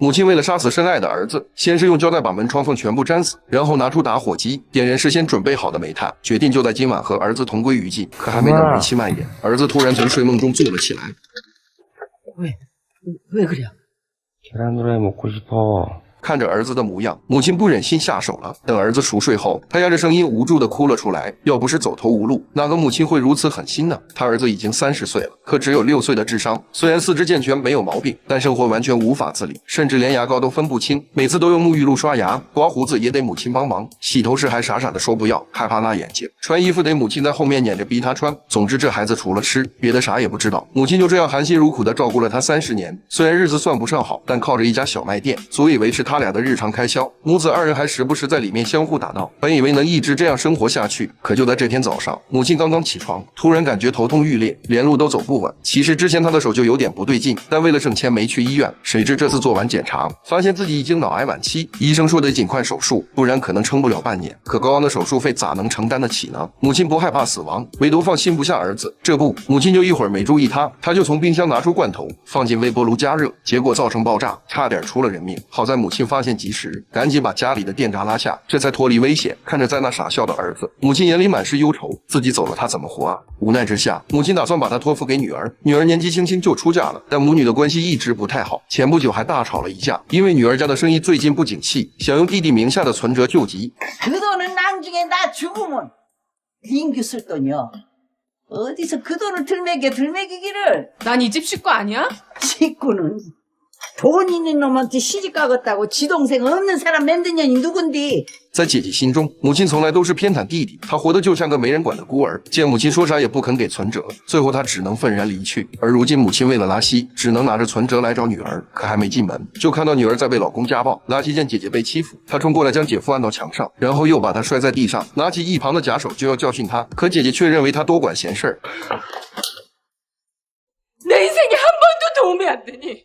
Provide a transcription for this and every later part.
母亲为了杀死深爱的儿子，先是用胶带把门窗缝全部粘死，然后拿出打火机点燃事先准备好的煤炭，决定就在今晚和儿子同归于尽。可还没等煤气蔓延，儿子突然从睡梦中坐了起来。왜 그래? 계란후라이 먹고 싶어. 看着儿子的模样，母亲不忍心下手了。等儿子熟睡后，她压着声音无助地哭了出来。要不是走投无路，哪个母亲会如此狠心呢？他儿子已经30岁了，可只有6岁的智商。虽然四肢健全没有毛病，但生活完全无法自理，甚至连牙膏都分不清。每次都用沐浴露刷牙，刮胡子也得母亲帮忙。洗头时还傻傻地说不要，害怕辣眼睛。穿衣服得母亲在后面撵着逼他穿。总之，这孩子除了吃，别的啥也不知道。母亲就这样含辛茹苦地照顾了他30年。虽然日子算不上好，但靠着一家小卖店，足以维持他俩的日常开销。母子2人还时不时在里面相互打闹。本以为能一直这样生活下去，可就在这天早上，母亲刚刚起床，突然感觉头痛欲裂，连路都走不稳。其实之前她的手就有点不对劲，但为了省钱没去医院。谁知这次做完检查，发现自己已经脑癌晚期，医生说得尽快手术，不然可能撑不了半年。可高昂的手术费咋能承担得起呢？母亲不害怕死亡，唯独放心不下儿子。这不，母亲就一会儿没注意他就从冰箱拿出罐头，放进微波炉加热，结果造成爆炸，差点出了人命。好在母亲发现及时，赶紧把家里的电闸拉下，这才脱离危险。看着在那傻笑的儿子，母亲眼里满是忧愁，自己走了他怎么活啊？无奈之下，母亲打算把他托付给女儿。女儿年纪轻轻就出嫁了，但母女的关系一直不太好，前不久还大吵了一架，因为女儿家的生意最近不景气，想用弟弟名下的存折救急。 그 돈은 나중에 나 죽으면 인규 쓸 돈이요. 어디서 그 돈을 들매기기를. 난 이 집 식구 아니야? 식구는 돈 있는 놈한테 시집 가겠다고 지 동생 없는 사람 만든 년이 누군디? 在姐姐心中，母亲从来都是偏袒弟弟，她活得就像个没人管的孤儿。见母亲说啥也不肯给存折，最后她只能愤然离去。而如今母亲为了拉稀，只能拿着存折来找女儿。可还没进门，就看到女儿在被老公家暴。拉稀见姐姐被欺负，她冲过来将姐夫按到墙上，然后又把她摔在地上，拿起一旁的假手就要教训她。可姐姐却认为她多管闲事儿。 내 인생에 한 번도 도움이 안 되니.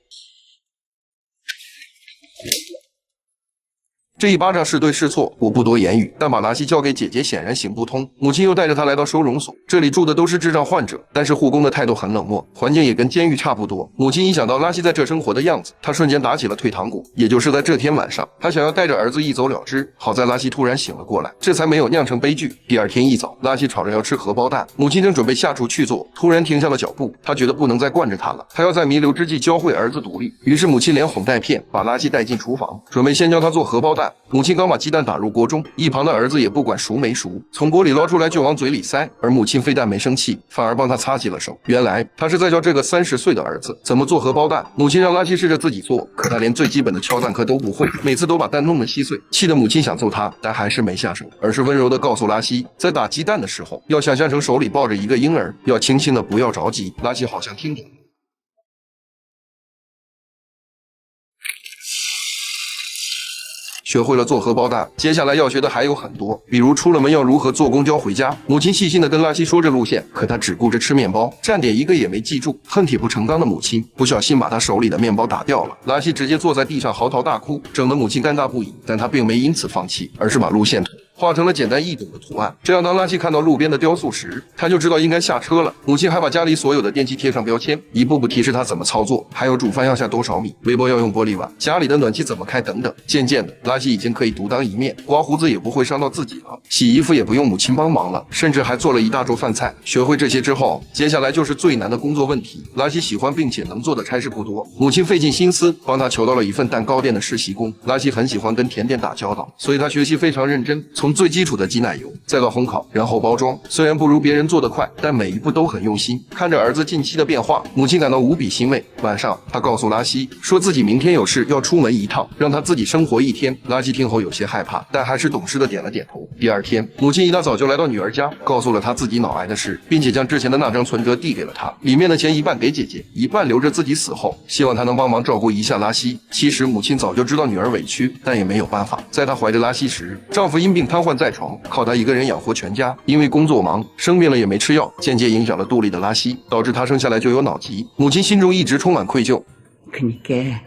这一巴掌是对是错，我不多言语，但把拉稀交给姐姐显然行不通。母亲又带着她来到收容所，这里住的都是智障患者，但是护工的态度很冷漠，环境也跟监狱差不多。母亲一想到拉稀在这生活的样子，她瞬间打起了退堂鼓。也就是在这天晚上，她想要带着儿子一走了之，好在拉稀突然醒了过来，这才没有酿成悲剧。第二天一早，拉稀吵着要吃荷包蛋，母亲正准备下厨去做，突然停下了脚步。她觉得不能再惯着他了，她要在弥留之际教会儿子独立。于是母亲连哄带骗，把拉稀带进厨房，准备先教他做荷包蛋。 母亲刚把鸡蛋打入锅中，一旁的儿子也不管熟没熟，从锅里捞出来就往嘴里塞。而母亲非但没生气，反而帮他擦洗了手。原来他是在教这个30岁的儿子怎么做荷包蛋。母亲让拉稀试着自己做，可他连最基本的敲蛋壳都不会，每次都把蛋弄得稀碎，气得母亲想揍他，但还是没下手，而是温柔地告诉拉稀，在打鸡蛋的时候要想象成手里抱着一个婴儿，要轻轻的，不要着急。拉稀好像听懂了。 学会了做荷包蛋，接下来要学的还有很多，比如出了门要如何坐公交回家。母亲细心的跟拉稀说着路线，可他只顾着吃面包，站点一个也没记住。恨铁不成钢的母亲不小心把他手里的面包打掉了，拉稀直接坐在地上嚎啕大哭，整得母亲尴尬不已。但他并没因此放弃，而是把路线图 画成了简单易懂的图案，这样当拉稀看到路边的雕塑时，他就知道应该下车了。母亲还把家里所有的电器贴上标签，一步步提示他怎么操作，还有煮饭要下多少米，微波要用玻璃碗，家里的暖气怎么开等等。渐渐的，拉稀已经可以独当一面，刮胡子也不会伤到自己了，洗衣服也不用母亲帮忙了，甚至还做了一大桌饭菜。学会这些之后，接下来就是最难的工作问题。拉稀喜欢并且能做的差事不多，母亲费尽心思帮他求到了一份蛋糕店的实习工。拉稀很喜欢跟甜点打交道，所以他学习非常认真，从最基础的挤奶油，再到烘烤，然后包装。虽然不如别人做得快，但每一步都很用心。看着儿子近期的变化，母亲感到无比欣慰。晚上，她告诉拉稀，说自己明天有事要出门一趟，让他自己生活一天。拉稀听后有些害怕，但还是懂事的点了点头。第二天，母亲一大早就来到女儿家，告诉了她自己脑癌的事，并且将之前的那张存折递给了她，里面的钱一半给姐姐，一半留着自己死后，希望她能帮忙照顾一下拉稀。其实母亲早就知道女儿委屈，但也没有办法。在她怀着拉稀时，丈夫因病瘫痪在床，靠她一个人养活全家。因为工作忙，生病了也没吃药，间接影响了肚里的拉稀，导致她生下来就有脑疾。母亲心中一直充满愧疚。 그니까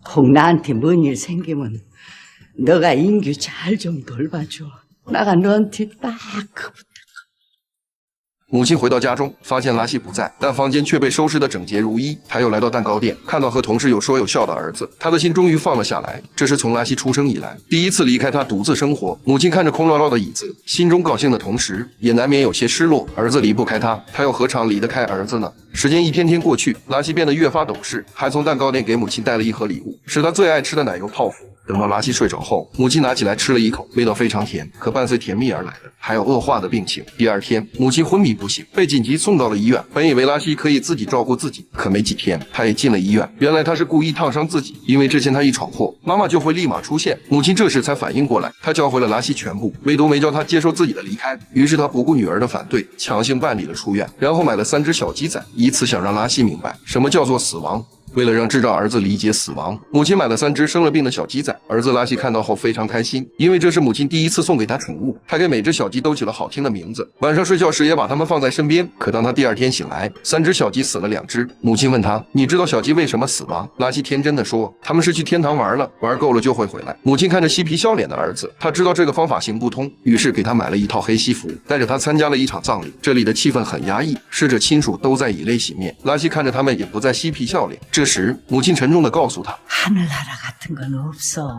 혹 나한테 뭔 일 생기면 너가 인규 잘 좀 돌봐줘. 나가 너한테 딱 그母亲回到家中，发现拉西不在，但房间却被收拾得整洁如一。他又来到蛋糕店，看到和同事有说有笑的儿子，他的心终于放了下来。这是从拉西出生以来第一次离开他独自生活。母亲看着空落落的椅子，心中高兴的同时，也难免有些失落。儿子离不开他，他又何尝离得开儿子呢？时间一天天过去，拉西变得越发懂事，还从蛋糕店给母亲带了一盒礼物，是他最爱吃的奶油泡芙。等到拉西睡着后，母亲拿起来吃了一口，味道非常甜，可伴随甜蜜而来的还有恶化的病情。第二天，母亲昏迷不醒，被紧急送到了医院。本以为拉西可以自己照顾自己，可没几天，他也进了医院。原来他是故意烫伤自己，因为之前他一闯祸，妈妈就会立马出现。母亲这时才反应过来，他教会了拉西全部，唯独没教他接受自己的离开。于是他不顾女儿的反对，强行办理了出院，然后买了3只小鸡仔，以此想让拉西明白什么叫做死亡。为了让智障儿子理解死亡，母亲买了3只生了病的小鸡仔。儿子拉西看到后非常开心，因为这是母亲第一次送给他宠物。他给每只小鸡都起了好听的名字，晚上睡觉时也把它们放在身边。可当他第二天醒来，3只小鸡死了2只。母亲问他：“你知道小鸡为什么死吗？”拉西天真的说：“他们是去天堂玩了，玩够了就会回来。”母亲看着嬉皮笑脸的儿子，他知道这个方法行不通，于是给他买了一套黑西服，带着他参加了一场葬礼。这里的气氛很压抑，逝者亲属都在以泪洗面。拉西看着他们，也不再嬉皮笑脸。这时，母亲沉重地告诉他： 하늘나라 같은 건 없어.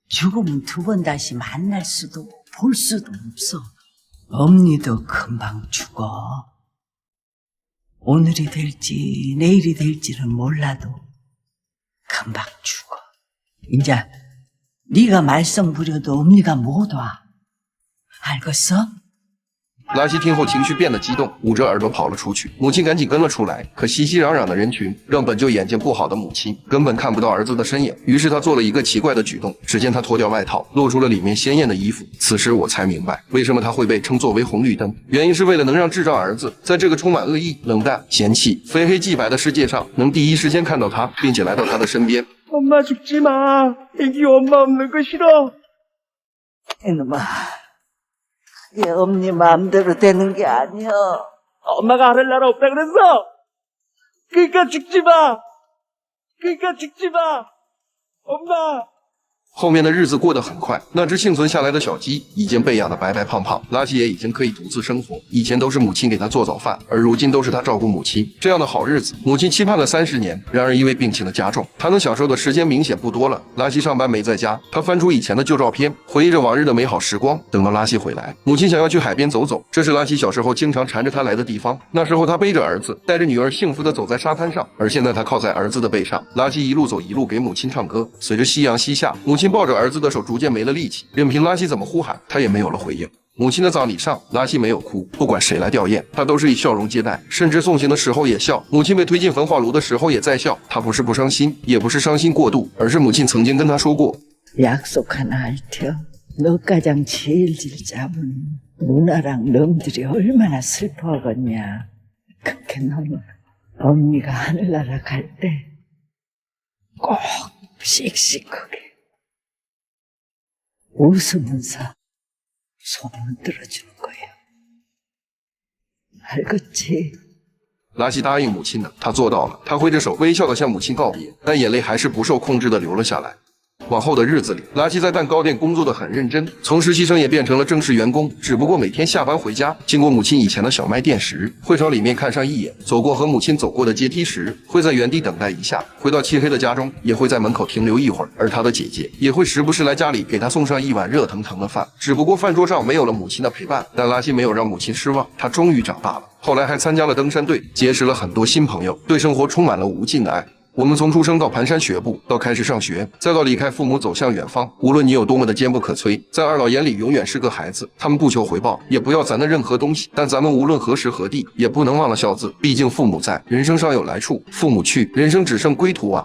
죽으면 2번 다시 만날 수도 볼 수도 없어. 엄니도 금방 죽어. 오늘이 될지 내일이 될지는 몰라도 금방 죽어. 이제 네가 말썽 부려도 엄니가 못 와. 알겠어? 拉西听后情绪变得激动，捂着耳朵跑了出去。母亲赶紧跟了出来，可熙熙攘攘的人群让本就眼睛不好的母亲根本看不到儿子的身影。于是他做了一个奇怪的举动，只见他脱掉外套，露出了里面鲜艳的衣服。此时我才明白，为什么他会被称作为红绿灯，原因是为了能让智障儿子在这个充满恶意、冷淡、嫌弃、非黑即白的世界上，能第一时间看到他，并且来到他的身边。 엄마 죽지 마. 애기 엄마 없는 거 싫어. 이놈아, 이게 엄니 마음대로 되는 게 아니야. 엄마가 하늘나라 없다 그랬어. 그러니까 죽지 마. 그러니까 죽지 마. 엄마. 后面的日子过得很快，那只幸存下来的小鸡已经被养得白白胖胖，拉西也已经可以独自生活。以前都是母亲给他做早饭，而如今都是他照顾母亲。这样的好日子，母亲期盼了30年。然而因为病情的加重，他能享受的时间明显不多了。拉西上班没在家，他翻出以前的旧照片，回忆着往日的美好时光。等到拉西回来，母亲想要去海边走走，这是拉西小时候经常缠着他来的地方。那时候他背着儿子，带着女儿幸福地走在沙滩上，而现在他靠在儿子的背上，拉西一路走一路给母亲唱歌。随着夕阳西下，母亲抱着儿子的手逐渐没了力气，任凭拉西怎么呼喊，他也没有了回应。母亲的葬礼上，拉西没有哭，不管谁来吊唁，他都是以笑容接待，甚至送行的时候也笑。母亲被推进焚化炉的时候也在笑，他不是不伤心，也不是伤心过度，而是母亲曾经跟他说过 약속 하나 할 테요. 너 가장 제일 질 잡은 누나랑 놈들이 얼마나 슬퍼하겠냐. 그렇게 너는 언니가 하늘나라 갈 때 꼭 씩씩하게 웃으면서 손을 들어주는 거야. 알겠지? 拉西答应母亲的，他做到了。他挥着手，微笑地向母亲告别，但眼泪还是不受控制地流了下来。往后的日子里，拉西在蛋糕店工作得很认真，从实习生也变成了正式员工。只不过每天下班回家，经过母亲以前的小卖店时，会朝里面看上一眼；走过和母亲走过的阶梯时，会在原地等待一下；回到漆黑的家中，也会在门口停留一会儿。而他的姐姐也会时不时来家里给他送上一碗热腾腾的饭。只不过饭桌上没有了母亲的陪伴，但拉西没有让母亲失望，他终于长大了。后来还参加了登山队，结识了很多新朋友，对生活充满了无尽的爱。我们从出生到蹒跚学步，到开始上学，再到离开父母走向远方，无论你有多么的坚不可摧，在二老眼里永远是个孩子。他们不求回报，也不要咱的任何东西，但咱们无论何时何地，也不能忘了孝字。毕竟父母在，人生尚有来处；父母去，人生只剩归途啊。